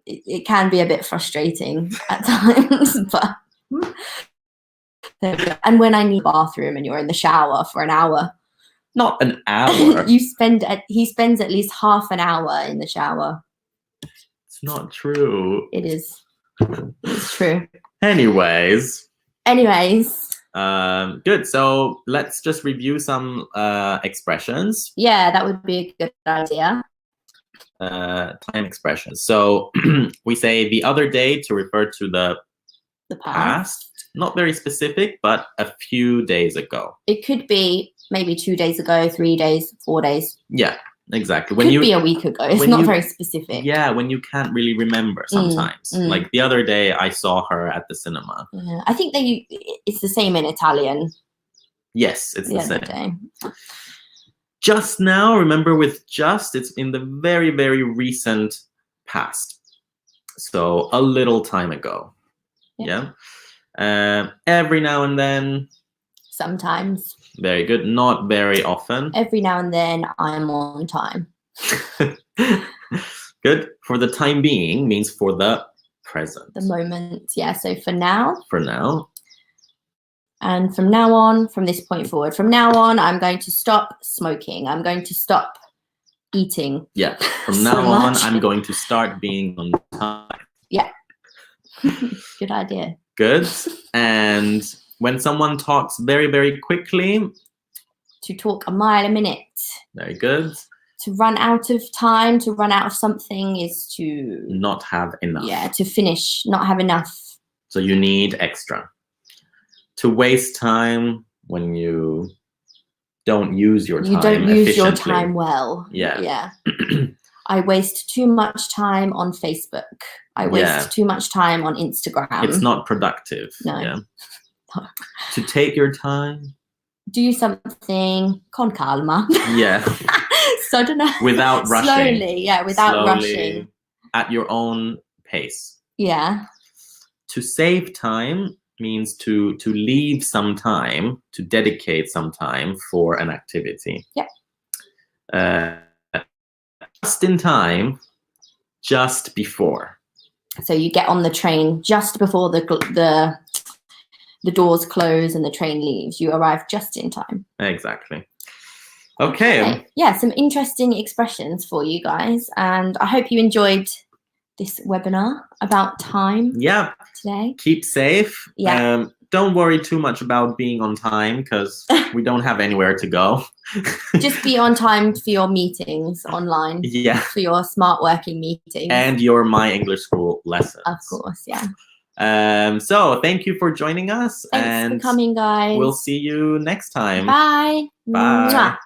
Speaker 1: it can be a bit frustrating at times, but and when I need a bathroom and you're in the shower for an hour.
Speaker 2: Not an hour.
Speaker 1: He spends at least half an hour in the shower.
Speaker 2: It's not true.
Speaker 1: It is. It's true.
Speaker 2: Anyways. Good. So let's just review some expressions.
Speaker 1: Yeah, that would be a good idea.
Speaker 2: Time expressions. So we say the other day to refer to the past. Not very specific, but a few days ago.
Speaker 1: It could be maybe 2 days ago, 3 days, 4 days.
Speaker 2: Yeah, exactly.
Speaker 1: Could be a week ago. It's not very specific.
Speaker 2: Yeah, when you can't really remember sometimes. Like the other day, I saw her at the cinema.
Speaker 1: Yeah. I think it's the same in Italian.
Speaker 2: Yes, it's the same. Just now, remember with just, it's in the very, very recent past. So a little time ago. Yeah. Every now and then.
Speaker 1: Sometimes.
Speaker 2: Very good. Not very often.
Speaker 1: Every now and then I'm on time.
Speaker 2: Good. For the time being means for the present.
Speaker 1: The moment. Yeah. So for now.
Speaker 2: For now.
Speaker 1: And from now on, from this point forward, from now on, I'm going to stop smoking. I'm going to stop eating.
Speaker 2: Yeah. From now on, I'm going to start being on time.
Speaker 1: Yeah. Good idea.
Speaker 2: Good. And when someone talks very, very quickly.
Speaker 1: To talk a mile a minute.
Speaker 2: Very good.
Speaker 1: To run out of time, to run out of something is to...
Speaker 2: Not have enough.
Speaker 1: Yeah, to finish, not have enough.
Speaker 2: So you need extra. To waste time when you don't use your time efficiently.
Speaker 1: You don't use your time well.
Speaker 2: Yeah.
Speaker 1: Yeah. I waste too much time on Facebook. I waste too much time on Instagram.
Speaker 2: It's not productive.
Speaker 1: No.
Speaker 2: Yeah. To take your time.
Speaker 1: Do something con calma.
Speaker 2: Yeah.
Speaker 1: So I don't know.
Speaker 2: Without rushing.
Speaker 1: Slowly, yeah, without rushing.
Speaker 2: At your own pace.
Speaker 1: Yeah.
Speaker 2: To save time means to leave some time, to dedicate some time for an activity.
Speaker 1: Yeah.
Speaker 2: Just in time, just before.
Speaker 1: So you get on the train just before the doors close and the train leaves. You arrive just in time.
Speaker 2: Exactly. Okay.
Speaker 1: Yeah, some interesting expressions for you guys, and I hope you enjoyed this webinar about time.
Speaker 2: Yeah.
Speaker 1: Today.
Speaker 2: Keep safe.
Speaker 1: Yeah.
Speaker 2: Don't worry too much about being on time because we don't have anywhere to go.
Speaker 1: Just be on time for your meetings online.
Speaker 2: Yeah.
Speaker 1: For your smart working meetings.
Speaker 2: And your My English School lessons.
Speaker 1: Of course, yeah.
Speaker 2: So thank you for joining us.
Speaker 1: Thanks for coming, guys.
Speaker 2: We'll see you next time.
Speaker 1: Bye.
Speaker 2: Bye.
Speaker 1: Mwah.